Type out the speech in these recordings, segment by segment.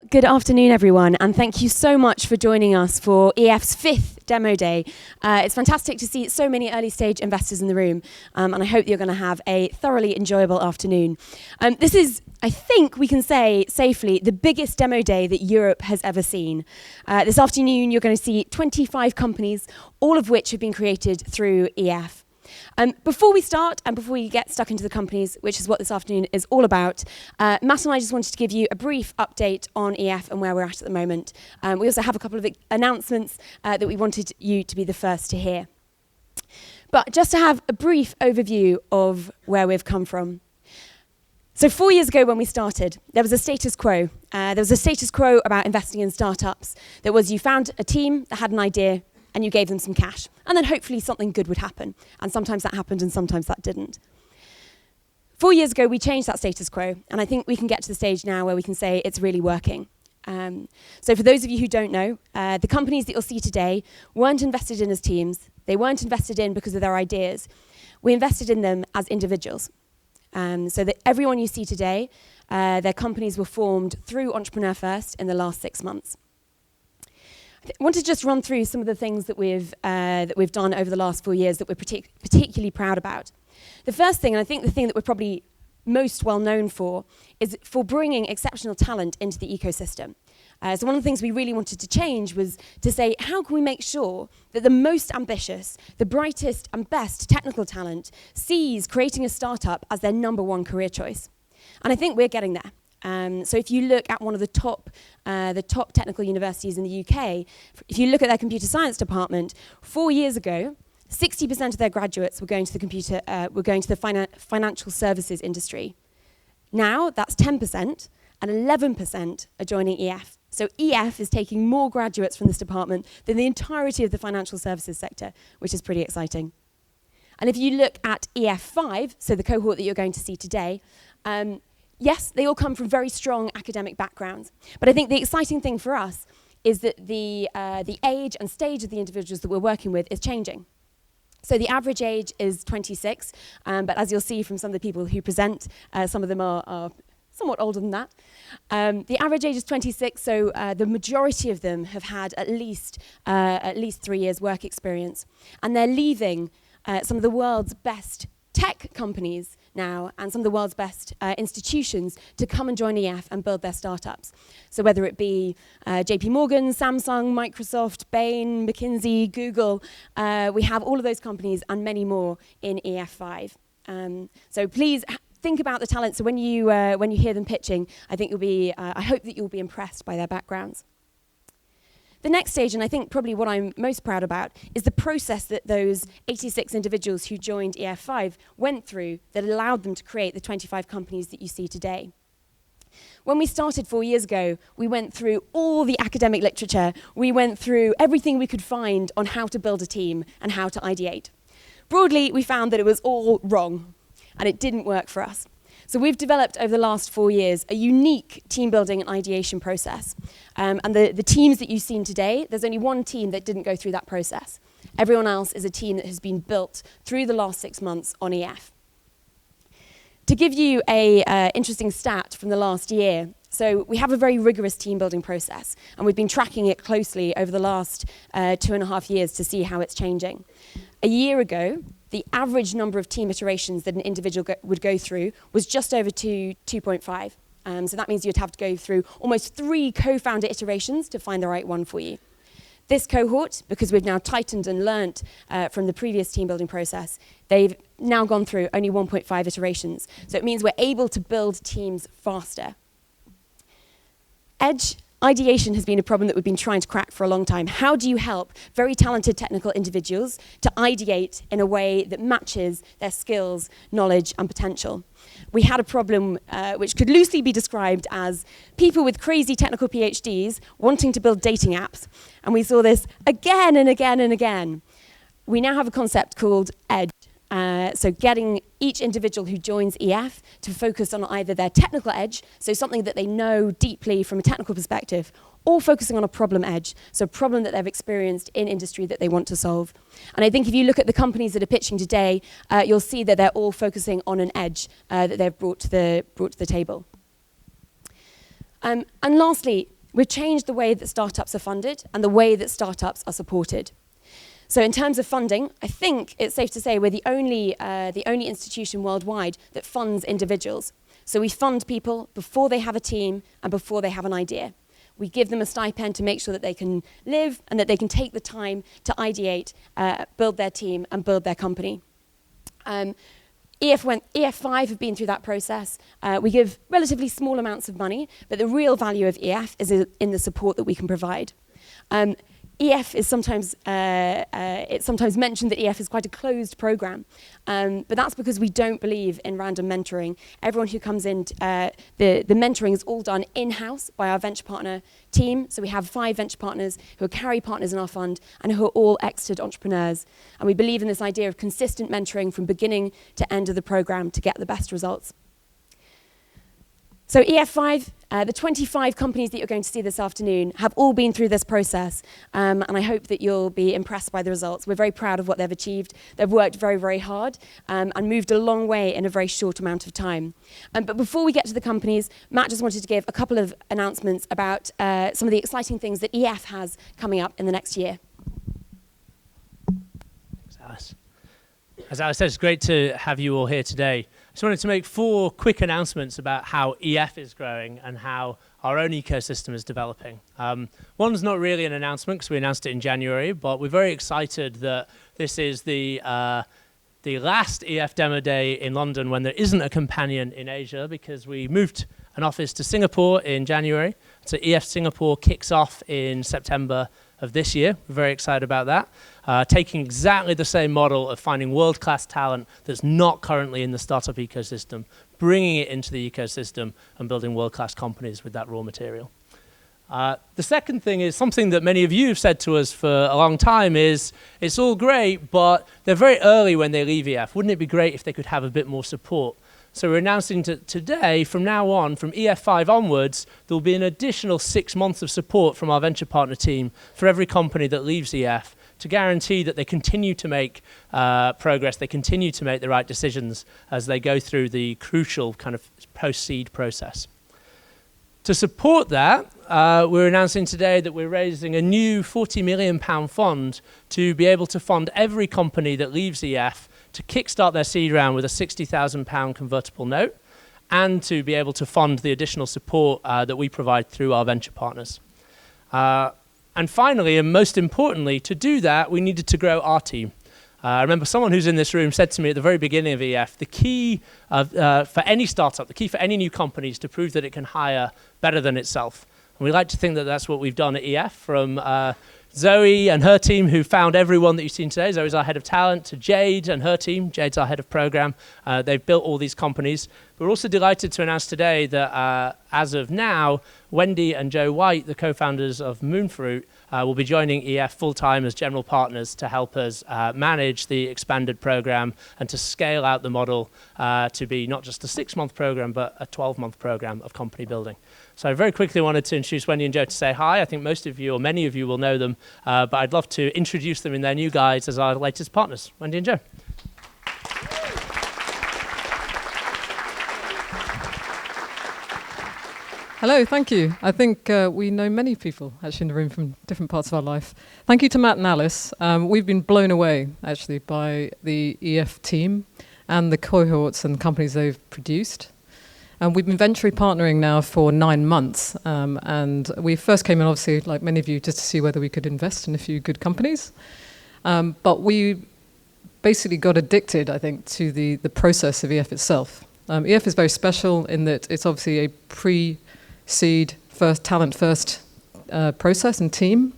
Good afternoon, everyone, and thank you so much for joining us for EF's 5th Demo Day. It's fantastic to see so many early-stage investors in the room, and I hope you're going to have a thoroughly enjoyable afternoon. This is, I think we can say safely, the biggest demo day that Europe has ever seen. This afternoon, you're going to see 25 companies, all of which have been created through EF. Before we start and before we get stuck into the companies, which is what this afternoon is all about, Matt and I just wanted to give you a brief update on EF and where we're at the moment. We also have a couple of announcements that we wanted you to be the first to hear. But just to have a brief overview of where we've come from. So 4 years ago when we started, there was a status quo. There was a status quo about investing in startups. That was you found a team that had an idea and you gave them some cash. And then hopefully something good would happen. And sometimes that happened and sometimes that didn't. 4 years ago, we changed that status quo. And I think we can get to the stage now where we can say it's really working. So for those of you who don't know, the companies that you'll see today weren't invested in as teams. They weren't invested in because of their ideas. We invested in them as individuals. So that everyone you see today, their companies were formed through Entrepreneur First in the last 6 months. I want to just run through some of the things that we've done over the last 4 years that we're particularly proud about. The first thing, and I think the thing that we're probably most well known for, is for bringing exceptional talent into the ecosystem. So one of the things we really wanted to change was to say, how can we make sure that the most ambitious, the brightest and best technical talent sees creating a startup as their number one career choice? And I think we're getting there. So if you look at one of the top technical universities in the UK, if you look at their computer science department, 4 years ago, 60% of their graduates were going to the financial services industry. Now that's 10%, and 11% are joining EF. So EF is taking more graduates from this department than the entirety of the financial services sector, which is pretty exciting. And if you look at EF5, so the cohort that you're going to see today, yes, they all come from very strong academic backgrounds. But I think the exciting thing for us is that the age and stage of the individuals that we're working with is changing. So the average age is 26, but as you'll see from some of the people who present, some of them are somewhat older than that. The average age is 26, so the majority of them have had at least 3 years work experience. And they're leaving some of the world's best tech companies now and some of the world's best institutions to come and join EF and build their startups. So whether it be JP Morgan, Samsung, Microsoft, Bain, McKinsey, Google, we have all of those companies and many more in EF5. So please think about the talent. So when you hear them pitching, I hope that you'll be impressed by their backgrounds. The next stage, and I think probably what I'm most proud about, is the process that those 86 individuals who joined EF5 went through that allowed them to create the 25 companies that you see today. When we started 4 years ago, we went through all the academic literature. We went through everything we could find on how to build a team and how to ideate. Broadly, we found that it was all wrong, and it didn't work for us. So we've developed over the last 4 years a unique team building and ideation process. And the teams that you've seen today, there's only one team that didn't go through that process. Everyone else is a team that has been built through the last 6 months on EF. To give you an interesting stat from the last year, so we have a very rigorous team building process, and we've been tracking it closely over the last 2.5 years to see how it's changing. A year ago, the average number of team iterations that an individual would go through was just over 2.5. So that means you'd have to go through almost 3 co-founder iterations to find the right one for you. This cohort, because we've now tightened and learnt from the previous team building process, they've now gone through only 1.5 iterations. So it means we're able to build teams faster. Edge ideation has been a problem that we've been trying to crack for a long time. How do you help very talented technical individuals to ideate in a way that matches their skills, knowledge, and potential? We had a problem which could loosely be described as people with crazy technical PhDs wanting to build dating apps. And we saw this again and again and again. We now have a concept called Edge. So getting each individual who joins EF to focus on either their technical edge, so something that they know deeply from a technical perspective, or focusing on a problem edge, so a problem that they've experienced in industry that they want to solve. And I think if you look at the companies that are pitching today, you'll see that they're all focusing on an edge that they've brought to the table. And lastly, we've changed the way that startups are funded and the way that startups are supported. So in terms of funding, I think it's safe to say we're the only institution worldwide that funds individuals. So we fund people before they have a team and before they have an idea. We give them a stipend to make sure that they can live and that they can take the time to ideate, build their team and build their company. EF5 have been through that process. We give relatively small amounts of money, but the real value of EF is in the support that we can provide. EF is sometimes, it's sometimes mentioned that EF is quite a closed program, but that's because we don't believe in random mentoring. Everyone who comes in, the mentoring is all done in-house by our venture partner team. So we have 5 venture partners who are carry partners in our fund and who are all exited entrepreneurs. And we believe in this idea of consistent mentoring from beginning to end of the program to get the best results. So EF5, the 25 companies that you're going to see this afternoon have all been through this process, and I hope that you'll be impressed by the results. We're very proud of what they've achieved. They've worked very, very hard and moved a long way in a very short amount of time. But before we get to the companies, Matt just wanted to give a couple of announcements about some of the exciting things that EF has coming up in the next year. Thanks, Alice. As Alice said, it's great to have you all here today. I just wanted to make 4 quick announcements about how EF is growing and how our own ecosystem is developing. One's not really an announcement because we announced it in January, but we're very excited that this is the last EF Demo Day in London when there isn't a companion in Asia, because we moved an office to Singapore in January. So EF Singapore kicks off in September of this year. We're very excited about that. Taking exactly the same model of finding world-class talent that's not currently in the startup ecosystem, bringing it into the ecosystem and building world-class companies with that raw material. The second thing is something that many of you have said to us for a long time is, it's all great, but they're very early when they leave EF. Wouldn't it be great if they could have a bit more support? So we're announcing today, from now on, from EF5 onwards, there'll be an additional 6 months of support from our venture partner team for every company that leaves EF to guarantee that they continue to make progress, they continue to make the right decisions as they go through the crucial kind of post-seed process. To support that, we're announcing today that we're raising a new £40 million fund to be able to fund every company that leaves EF to kickstart their seed round with a £60,000 convertible note, and to be able to fund the additional support that we provide through our venture partners. And finally, and most importantly, to do that, we needed to grow our team. I remember someone who's in this room said to me at the very beginning of EF, the key for any startup, the key for any new company is to prove that it can hire better than itself. And we like to think that that's what we've done at EF, from Zoe and her team, who found everyone that you've seen today. Zoe's our head of talent, to Jade and her team. Jade's our head of program. They've built all these companies. We're also delighted to announce today that as of now, Wendy and Joe White, the co-founders of Moonfruit, will be joining EF full-time as general partners to help us manage the expanded program and to scale out the model to be not just a 6-month program, but a 12-month program of company building. So I very quickly wanted to introduce Wendy and Joe to say hi. I think most of you, or many of you, will know them, but I'd love to introduce them in their new guise as our latest partners. Wendy and Joe. Hello, thank you. I think we know many people actually in the room from different parts of our life. Thank you to Matt and Alice. We've been blown away actually by the EF team and the cohorts and companies they've produced. And we've been venture partnering now for 9 months. And we first came in, obviously, like many of you, just to see whether we could invest in a few good companies. But we basically got addicted, I think, to the process of EF itself. EF is very special in that it's obviously a pre-seed, talent first process and team.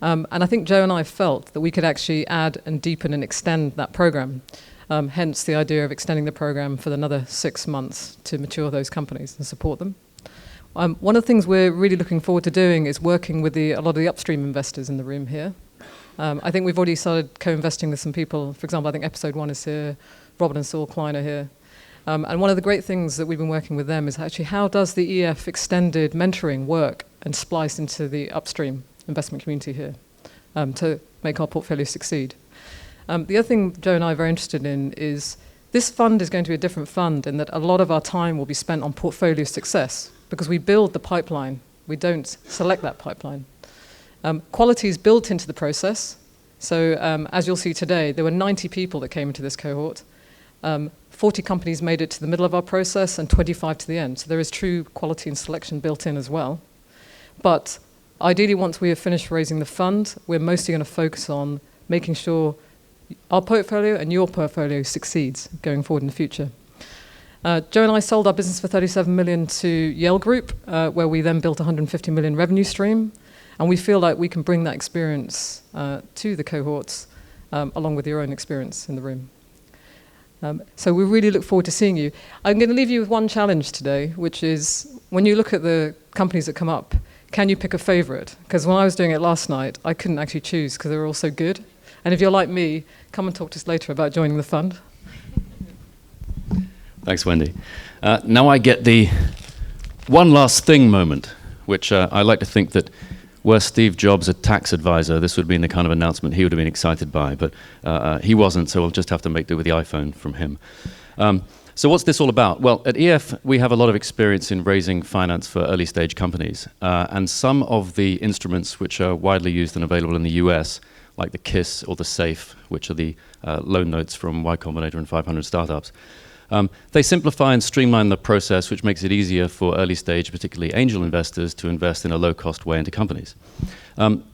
And I think Joe and I felt that we could actually add and deepen and extend that program. Hence the idea of extending the program for another 6 months to mature those companies and support them. One of the things we're really looking forward to doing is working with a lot of the upstream investors in the room here. I think we've already started co-investing with some people. For example, I think episode 1 is here. Robert and Saul Klein are here. And one of the great things that we've been working with them is actually how does the EF extended mentoring work and splice into the upstream investment community here to make our portfolio succeed. The other thing Joe and I are very interested in is this fund is going to be a different fund in that a lot of our time will be spent on portfolio success. because we build the pipeline. We don't select that pipeline. Quality is built into the process. So as you'll see today, there were 90 people that came into this cohort. 40 companies made it to the middle of our process and 25 to the end. So there is true quality and selection built in as well. But ideally, once we have finished raising the fund, we're mostly going to focus on making sure our portfolio and your portfolio succeeds going forward in the future. Joe and I sold our business for $37 million to Yale Group, where we then built a $150 million revenue stream. And we feel like we can bring that experience to the cohorts, along with your own experience in the room. So we really look forward to seeing you. I'm going to leave you with one challenge today, which is when you look at the companies that come up, can you pick a favorite? Because when I was doing it last night, I couldn't actually choose because they were all so good. And if you're like me, come and talk to us later about joining the fund. Thanks, Wendy. Now I get the one last thing moment, which I like to think that were Steve Jobs a tax advisor, this would have been the kind of announcement he would have been excited by, but he wasn't, so we'll just have to make do with the iPhone from him. So what's this all about? Well, at EF, we have a lot of experience in raising finance for early stage companies, and some of the instruments which are widely used and available in the US, like the KISS or the SAFE, which are the loan notes from Y Combinator and 500 startups, they simplify and streamline the process, which makes it easier for early stage, particularly angel investors, to invest in a low-cost way into companies.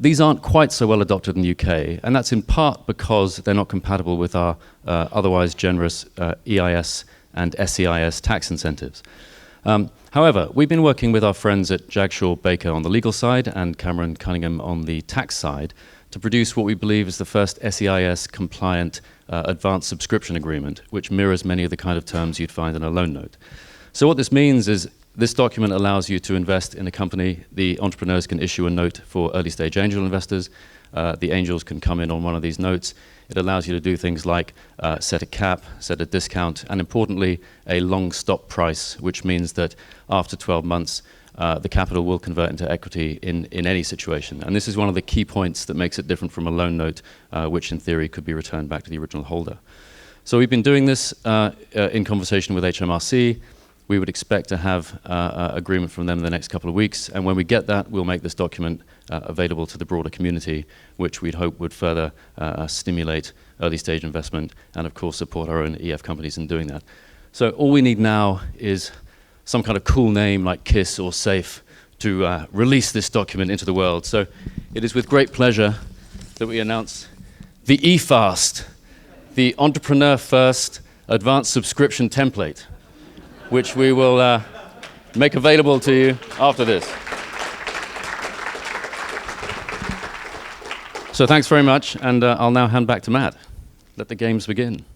These aren't quite so well adopted in the UK, and that's in part because they're not compatible with our otherwise generous EIS and SEIS tax incentives. However, we've been working with our friends at Jagshaw Baker on the legal side and Cameron Cunningham on the tax side to produce what we believe is the first SEIS-compliant advanced subscription agreement, which mirrors many of the kind of terms you'd find in a loan note. So what this means is this document allows you to invest in a company. The entrepreneurs can issue a note for early-stage angel investors. The angels can come in on one of these notes. It allows you to do things like set a cap, set a discount, and importantly, a long stop price, which means that after 12 months, the capital will convert into equity in any situation. And this is one of the key points that makes it different from a loan note, which in theory could be returned back to the original holder. So we've been doing this in conversation with HMRC. We would expect to have agreement from them in the next couple of weeks. And when we get that, we'll make this document available to the broader community, which we'd hope would further stimulate early stage investment and, of course, support our own EF companies in doing that. So all we need now is some kind of cool name like KISS or SAFE to release this document into the world. So it is with great pleasure that we announce the eFast, the Entrepreneur First Advanced Subscription Template, which we will make available to you after this. So thanks very much, and I'll now hand back to Matt. Let the games begin.